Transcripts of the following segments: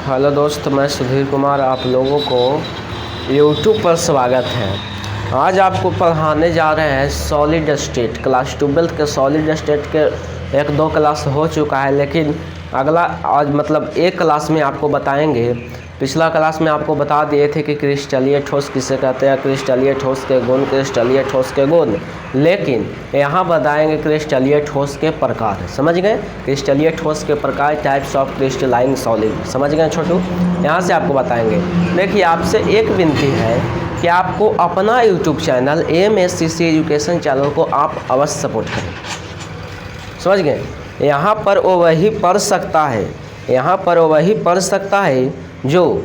Hello दोस्त, मैं सुधीर कुमार आप लोगों को YouTube पर स्वागत है। आज आपको पढ़ाने जा रहे हैं सॉलिड स्टेट क्लास 12 के सॉलिड स्टेट के 1-2 क्लास हो चुका है, लेकिन अगला आज मतलब एक क्लास में आपको बताएंगे। पिछला क्लास में आपको बता दिए थे कि क्रिस्टलीय ठोस किसे कहते हैं, क्रिस्टलीय ठोस के गुण, क्रिस्टलीय ठोस के गुण, लेकिन यहाँ बताएंगे क्रिस्टलीय ठोस के प्रकार। समझ गए? क्रिस्टलीय ठोस के प्रकार, टाइप्स ऑफ क्रिस्टलाइन सॉलिड। समझ गए छोटू? यहाँ से आपको बताएंगे। देखिए, आपसे एक विनती है कि आपको अपना YouTube channel AMSCC education channel को आप अवश्य सपोर्ट करें। समझ गए? यहाँ पर वो वही पढ़ सकता है, यहाँ पर वो वही पढ़ सकता है जो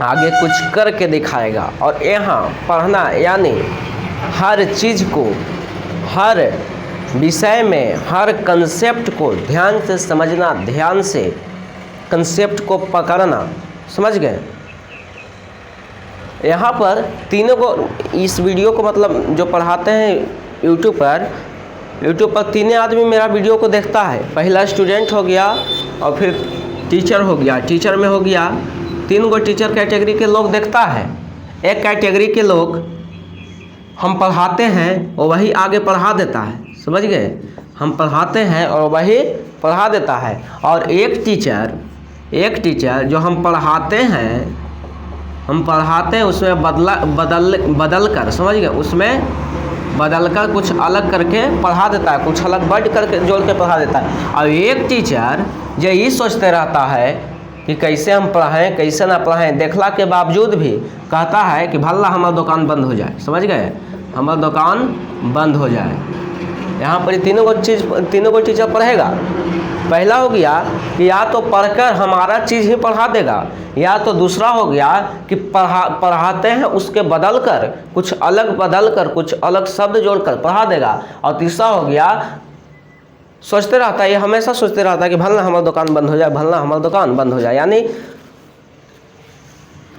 आगे कुछ करके दिखाएगा। और यहाँ पढ़ना यानी हर चीज़ को, हर विषय में, हर कंसेप्ट को ध्यान से समझना, ध्यान से कंसेप्ट को पकड़ना। समझ गए? यहाँ पर तीनों को, इस वीडियो को मतलब जो पढ़ाते हैं यूट्यूब पर तीनों आदमी मेरा वीडियो को देखता है। पहला स्टूडेंट हो गया और फिर टीचर हो गया, टीचर में हो गया 3 गो टीचर कैटेगरी के लोग देखता है। एक कैटेगरी के लोग हम पढ़ाते हैं और वही आगे पढ़ा देता है। समझ गए? हम पढ़ाते हैं और वही पढ़ा देता है। और एक टीचर जो हम पढ़ाते हैं उसमें बदल कर, समझ गए, उसमें बदल कर कुछ अलग करके पढ़ा देता है, कुछ अलग वर्ड करके जोड़ के पढ़ा देता है। और एक टीचर जो ये सोचते रहता है कि कैसे हम पढ़ाएं, कैसे ना पढ़ाएं, देखला के बावजूद भी कहता है कि भला हमारा दुकान बंद हो जाए। समझ गए? हमारा दुकान बंद हो जाए। यहाँ पर तीनों को टीचर पढ़ेगा। पहला हो गया कि या तो पढ़कर हमारा चीज़ ही पढ़ा देगा, या तो दूसरा हो गया कि पढ़ाते हैं उसके बदल कर कुछ अलग शब्द जोड़कर पढ़ा देगा। और तीसरा हो गया सोचते रहता है, ये हमेशा सोचते रहता है कि भला हमारा दुकान बंद हो जाए, भला हमारा दुकान बंद हो जाए। यानी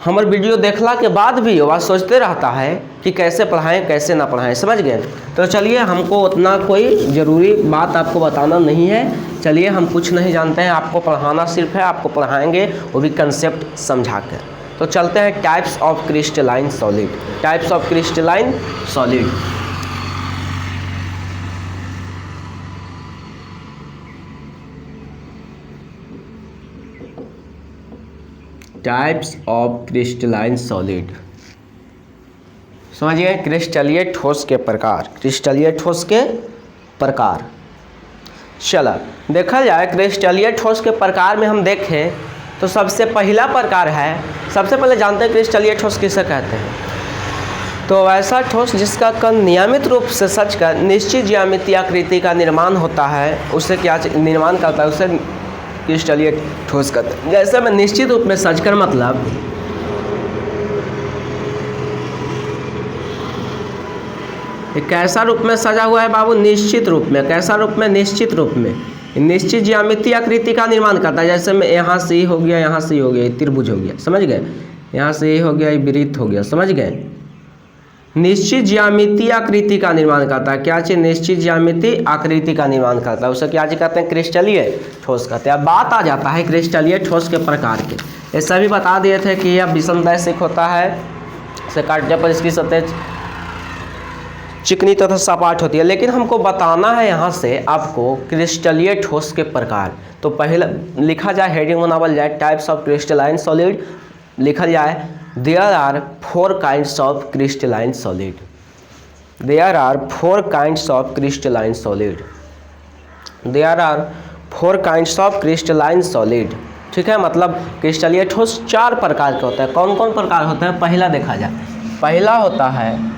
हमारे वीडियो देखला के बाद भी वह सोचते रहता है कि कैसे पढ़ाएं, कैसे ना पढ़ाएं। समझ गए? तो चलिए, हमको उतना कोई ज़रूरी बात आपको बताना नहीं है। चलिए, हम कुछ नहीं जानते हैं, आपको पढ़ाना सिर्फ है, आपको पढ़ाएंगे वो भी कंसेप्ट समझा कर। तो चलते हैं types of crystalline solid. Types of crystalline solid. Types of crystalline solid. समझिए, क्रिस्टलीय ठोस के प्रकार, क्रिस्टलीय ठोस के प्रकार। चलो देखा जाए, क्रिस्टलीय ठोस के प्रकार में हम देखें तो सबसे पहला प्रकार है, सबसे पहले जानते हैं क्रिस्टलीय ठोस किसे कहते हैं। तो ऐसा ठोस जिसका कण नियमित रूप से सचकर निश्चित ज्यामितीय आकृति का निर्माण होता है, उससे क्या निर्माण करता है, उसे क्रिस्टलीय ठोस कहते हैं। जैसे मैं निश्चित रूप में सचकर मतलब कैसा रूप में सजा हुआ है बाबू? निश्चित रूप में। कैसा रूप में? निश्चित रूप में। निश्चित ज्यामितीय आकृति का निर्माण करता है। जैसे मैं यहाँ से हो गया, यहाँ से हो गया, त्रिभुज हो गया। समझ गए? यहाँ से हो गया, वृत्त हो गया। समझ गए? निश्चित ज्यामितीय आकृति का निर्माण करता है। क्या चीज? निश्चित ज्यामितीय आकृति का निर्माण करता है, उसे क्या चीज कहते हैं? क्रिस्टलीय ठोस कहते हैं। अब बात आ जाता है क्रिस्टलीय ठोस के प्रकार के। ये सभी बता दिए थे कि यह विषमदैशिक होता है, इसे काटने पर इसकी सतह चिकनी तथा सपाट होती है। लेकिन हमको बताना है यहाँ से आपको क्रिस्टलीय ठोस के प्रकार। तो पहले लिखा जाए, हेडिंग बनावल जाए, टाइप्स ऑफ क्रिस्टलाइन सॉलिड। लिखा जाए, there are 4 kinds of crystalline solid. There are 4 kinds of crystalline solid. There are 4 kinds of crystalline solid. ठीक है? मतलब क्रिस्टलीय ठोस 4 प्रकार के होते हैं। कौन कौन प्रकार होते हैं? पहला देखा जाए, पहला होता है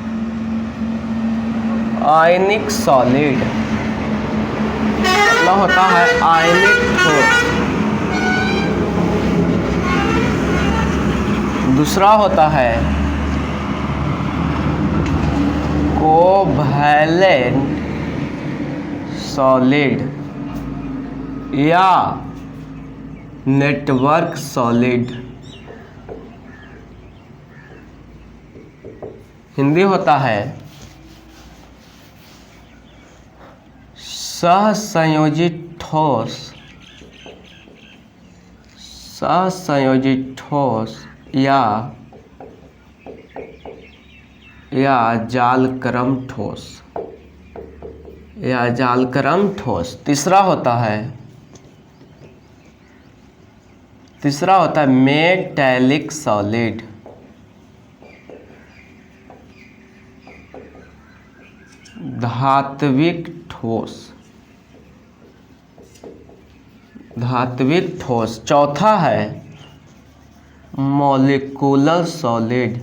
आयनिक सॉलिड। पहला होता है आयनिक ठोस। दूसरा होता है कोवैलेंट सॉलिड या नेटवर्क सॉलिड। हिंदी होता है सहसंयोजित ठोस सहसंयोजित ठोस या जालक्रम ठोस तीसरा होता है मेटैलिक सॉलिड। धात्विक ठोस। चौथा है मॉलिक्यूलर सॉलिड,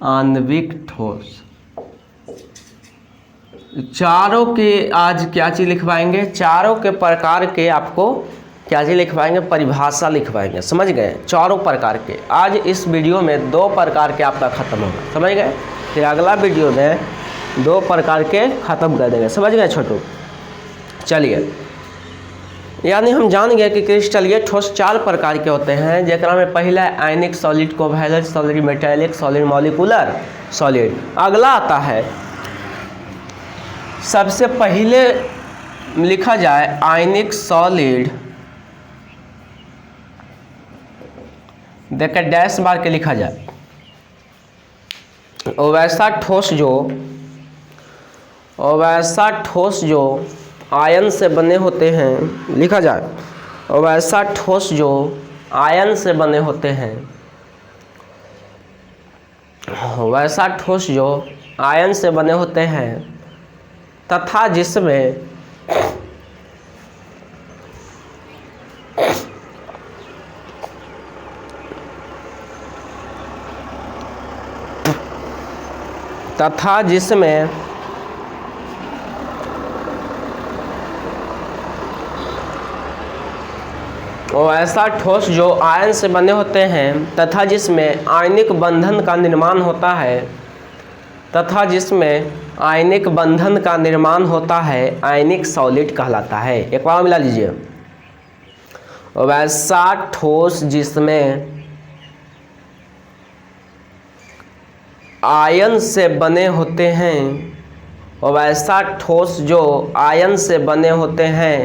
आणविक ठोस। चारों के आज क्या चीज लिखवाएंगे, चारों के प्रकार के आपको क्या चीज लिखवाएंगे, परिभाषा लिखवाएंगे। समझ गए, चारों प्रकार के। आज इस वीडियो में 2 प्रकार के आपका खत्म होगा, समझ गए। फिर अगला वीडियो में 2 प्रकार के खत्म कर देंगे, समझ गए छोटू। चलिए, यानी हम जान गए कि क्रिस्टलीय ठोस 4 प्रकार के होते हैं, जेकरा में पहला है आयनिक solid, covalent solid, metallic solid, molecular solid. अगला आता है, सबसे पहले लिखा जाए आयनिक सॉलिड, देखिए डैश मार के लिखा जाए। वैसा ठोस जो आयन से बने होते हैं, लिखा जाए। वैसा ठोस जो आयन से बने होते हैं, वैसा ठोस जो आयन से बने होते हैं तथा जिसमें ऐसा ठोस जो आयन से बने होते हैं तथा जिसमें आयनिक बंधन का निर्माण होता है, आयनिक सॉलिड कहलाता है। एक बार मिला लीजिए, वैसा ठोस जिसमें आयन से बने होते हैं, वैसा ठोस जो आयन से बने होते हैं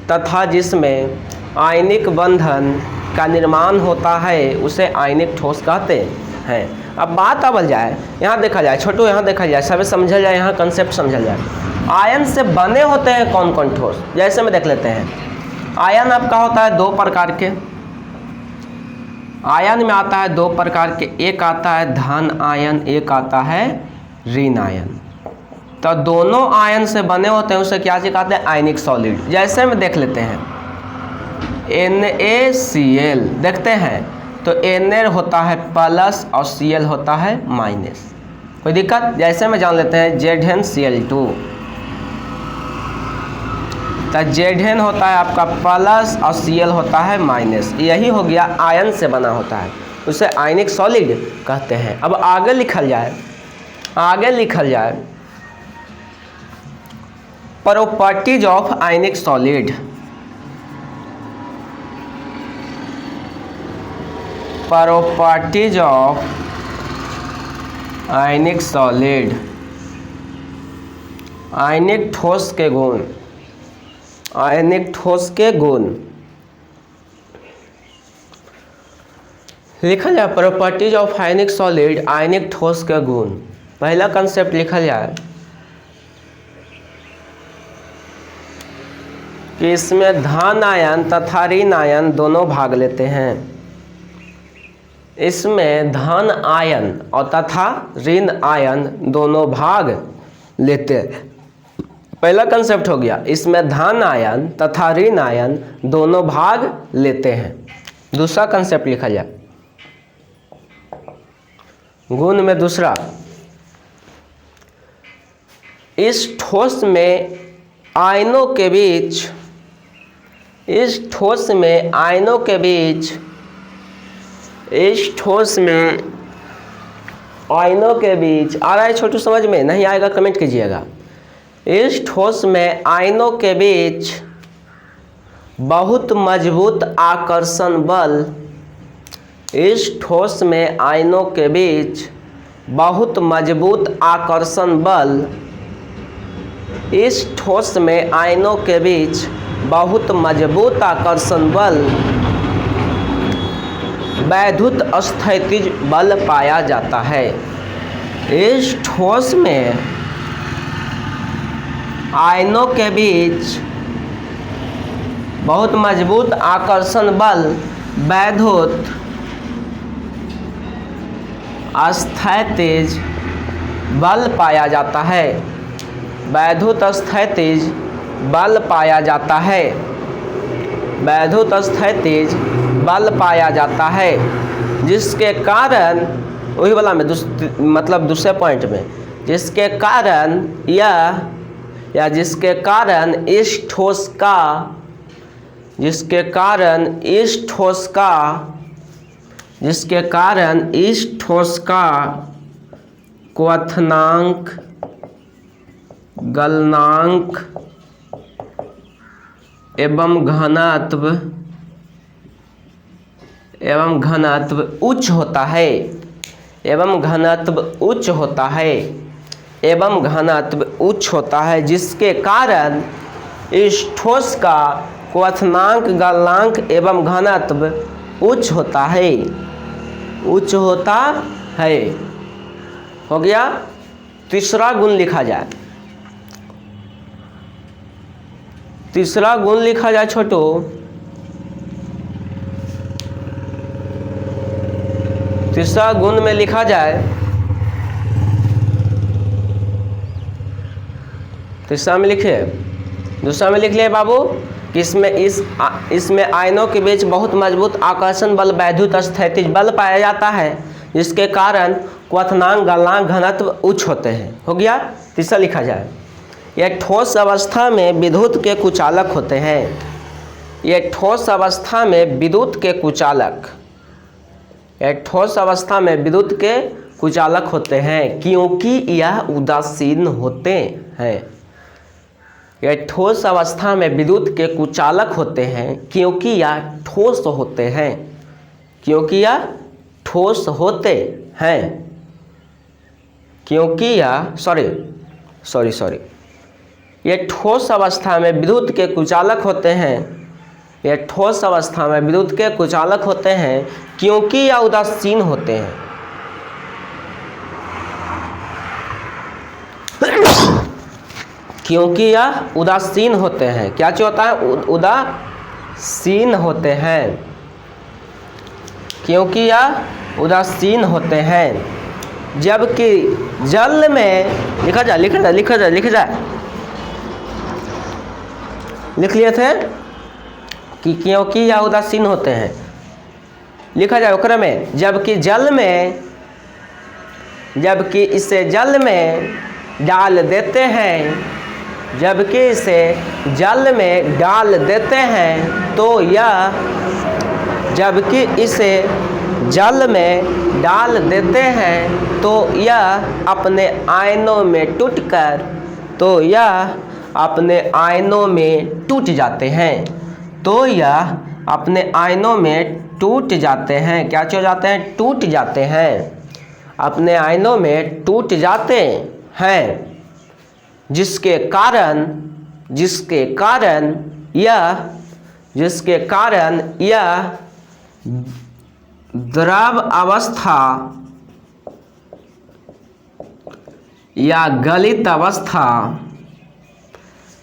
तथा जिसमें आयनिक बंधन का निर्माण होता है, उसे आयनिक ठोस कहते हैं। अब बात आवल जाए, यहाँ देखा जाए छोटू, यहाँ देखा जाए, सब समझा जाए, यहाँ कंसेप्ट समझा जाए। आयन से बने होते हैं कौन कौन ठोस, जैसे में देख लेते हैं। आयन आपका होता है 2 प्रकार के। आयन में आता है 2 प्रकार के, एक आता है धन आयन, एक आता है ऋण आयन। तो दोनों आयन से बने होते हैं, उसे क्या कहते हैं, आयनिक सॉलिड। जैसे में देख लेते हैं NaCl, देखते हैं तो Na होता है प्लस और Cl होता है माइनस, कोई दिक्कत। जैसे में जान लेते हैं ZnCl2, तो Zn होता है आपका प्लस और Cl होता है माइनस। यही हो गया आयन से बना होता है, उसे आयनिक सॉलिड कहते हैं। अब आगे लिखल जाए properties of ionic solid. Properties of ionic solid, ionic ठोस के गुण। लिखा जाए properties of ionic solid, ionic ठोस के गुण। पहला कंसेप्ट लिखा जाए कि इसमें धन आयन तथा ऋण आयन दोनों भाग लेते हैं। इसमें धन आयन और तथा ऋण आयन दोनों भाग लेते हैं। पहला कंसेप्ट हो गया, इसमें धन आयन तथा ऋण आयन दोनों भाग लेते हैं। दूसरा कंसेप्ट लिखा जाए गुण में दूसरा, इस ठोस में आयनों के बीच आ रहा है छोटू, समझ में नहीं आएगा कमेंट कीजिएगा। इस ठोस में आयनों के बीच बहुत मजबूत आकर्षण बल, इस ठोस में आयनों के बीच बहुत मजबूत आकर्षण बल, इस ठोस में आयनों के बीच बहुत मजबूत आकर्षण बल वैद्युत स्थैतिज बल पाया जाता है। इस ठोस में आयनों के बीच बहुत मजबूत आकर्षण बल वैद्युत स्थैतिज बल पाया जाता है। वैद्युत स्थैतिज बल पाया जाता है। वैद्युत स्थैतिज बल पाया जाता है जिसके कारण वही वाला में मतलब दूसरे पॉइंट में जिसके कारण जिसके कारण इस ठोस का क्वथनांक गलनांक एवं घनत्व उच्च होता है। जिसके कारण इस ठोस का क्वथनांक गलनांक एवं घनत्व उच्च होता है। हो गया। तीसरा गुण लिखा जाए। छोटू। तीसरा गुण में लिखा जाए। तीसरा में लिखिए। दूसरा में लिख लिए बाबू कि इसमें आयनों के बीच बहुत मजबूत आकर्षण बल वैद्युत स्थैतिज बल पाया जाता है जिसके कारण क्वथनांक गलनांक घनत्व उच्च होते हैं। हो गया। तीसरा लिखा जाए। यह ठोस अवस्था में विद्युत के कुचालक होते हैं। क्योंकि यह उदासीन होते हैं। यह ठोस अवस्था में विद्युत के कुचालक होते हैं क्योंकि यह ठोस होते हैं। ये ठोस अवस्था में विद्युत के कुचालक होते हैं क्योंकि यह उदासीन होते हैं। क्या चीज होता है? उदासीन होते हैं। क्योंकि यह उदासीन होते हैं। जबकि जल में लिखा जाए। लिख लिए थे कि क्योंकि यह उदासीन होते हैं। लिखा जाए ओकरा में। जबकि इसे जल में डाल देते हैं तो यह अपने आयनों में टूट जाते हैं। क्या हो जाते हैं? टूट जाते हैं। अपने आयनों में टूट जाते हैं जिसके कारण यह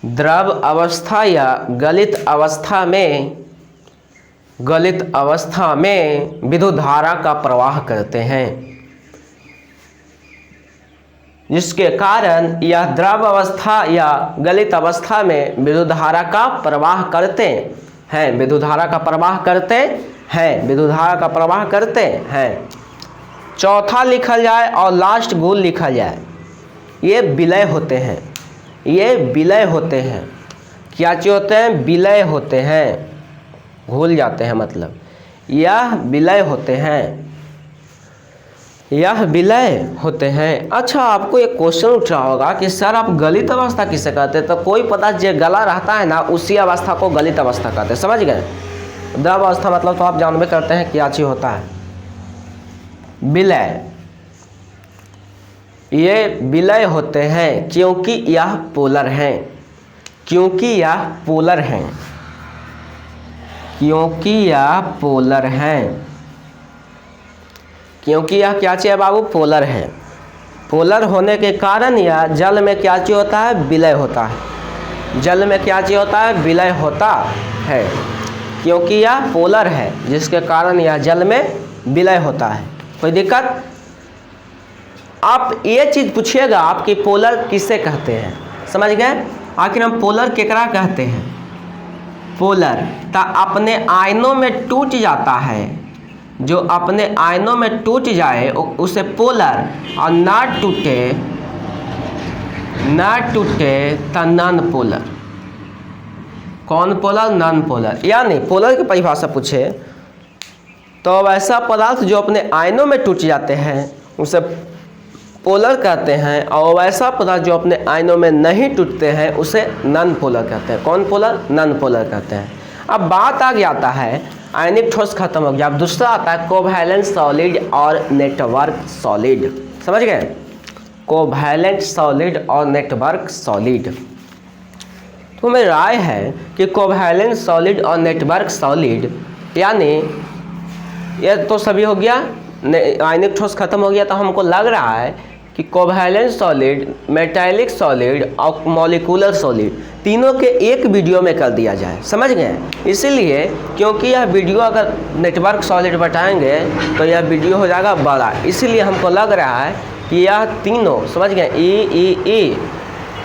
द्रव अवस्था या गलित अवस्था में विद्युत धारा का प्रवाह करते हैं। जिसके कारण यह द्रव अवस्था या गलित अवस्था में विद्युत धारा का प्रवाह करते हैं। चौथा लिखा जाए और लास्ट गुण लिखा जाए। ये विलय होते हैं। क्या चीज होते हैं? विलय होते हैं। भूल जाते हैं मतलब यह विलय होते हैं। अच्छा, आपको एक क्वेश्चन उठ रहा होगा कि सर आप गलित अवस्था किसे कहते हैं? तो कोई पता जो गला रहता है ना उसी अवस्था को गलित अवस्था कहते हैं। समझ गए? द्रव अवस्था मतलब तो आप जानबे करते हैं क्या चीज होता है? विलय। ये विलय होते हैं क्योंकि यह पोलर हैं। क्योंकि यह पोलर हैं। क्योंकि यह क्या चीज़ है बाबू? पोलर है। पोलर होने के कारण यह जल में क्या चीज़ होता है? विलय होता है। जल में क्या चीज़ होता है? विलय होता है। क्योंकि यह पोलर है जिसके कारण यह जल में विलय होता है। कोई दिक्कत? आप ये चीज़ पूछिएगा आपकी पोलर किसे कहते हैं, समझ गए? आखिर हम पोलर केकरा कहते हैं? पोलर ता अपने आयनों में टूट जाता है, जो अपने आयनों में टूट जाए उसे पोलर, और ना टूटे ता नॉन पोलर। कौन पोलर? Non polar. यानी पोलर की परिभाषा पूछे तो वैसा पदार्थ जो अपने आयनों में टूट जाते हैं उसे पोलर कहते हैं, और वैसा पदार्थ जो अपने आयनों में नहीं टूटते हैं उसे नॉन पोलर कहते हैं। कौन पोलर? नॉन पोलर कहते हैं। अब बात आ जाता है आयनिक ठोस खत्म हो गया, अब दूसरा आता है कोवैलेंट सॉलिड और नेटवर्क सॉलिड। समझ गए? कोवैलेंट सॉलिड और नेटवर्क सॉलिड। तो मेरी राय है कि कोवैलेंट सॉलिड और नेटवर्क सॉलिड, यानी ये तो सभी हो गया, आयनिक ठोस खत्म हो गया, तो हमको लग रहा है कि कोवैलेंट सॉलिड, मेटालिक सॉलिड और मॉलिक्यूलर सॉलिड तीनों के एक वीडियो में कर दिया जाए। समझ गए? इसीलिए क्योंकि यह वीडियो अगर नेटवर्क सॉलिड बताएंगे तो यह वीडियो हो जाएगा बड़ा, इसीलिए हमको लग रहा है कि यह तीनों, समझ गए, ए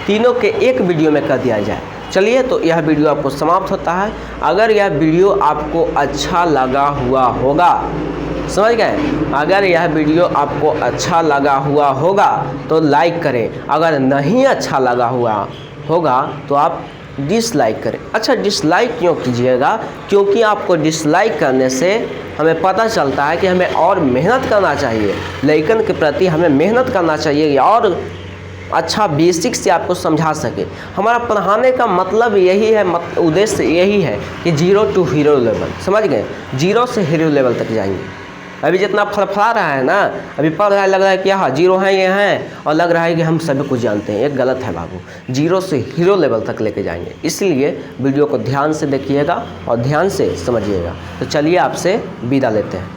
तीनों के एक वीडियो में कर दिया जाए। चलिए, तो यह वीडियो आपको समाप्त होता है। अगर यह वीडियो आपको अच्छा लगा हुआ होगा, समझ गए, अगर यह वीडियो आपको अच्छा लगा हुआ होगा तो लाइक करें, अगर नहीं अच्छा लगा हुआ होगा तो आप डिसलाइक करें। अच्छा, डिसलाइक क्यों कीजिएगा? क्योंकि आपको डिसलाइक करने से हमें पता चलता है कि हमें और मेहनत करना चाहिए, लेकिन के प्रति हमें मेहनत करना चाहिए और अच्छा बेसिक से आपको समझा सके। हमारा पढ़ाने का मतलब यही है, उद्देश्य यही है कि 0 to हीरो लेवल, समझ गए, 0 से हीरो लेवल तक जाएंगे। अभी जितना फड़फड़ा रहा है ना, अभी पढ़ रहा है, लग रहा है कि हाँ 0 है, ये हैं, और लग रहा है कि हम सभी कुछ जानते हैं। ये गलत है बाबू, 0 से हीरो लेवल तक लेके जाएंगे। इसलिए वीडियो को ध्यान से देखिएगा और ध्यान से समझिएगा। तो चलिए आपसे विदा लेते हैं।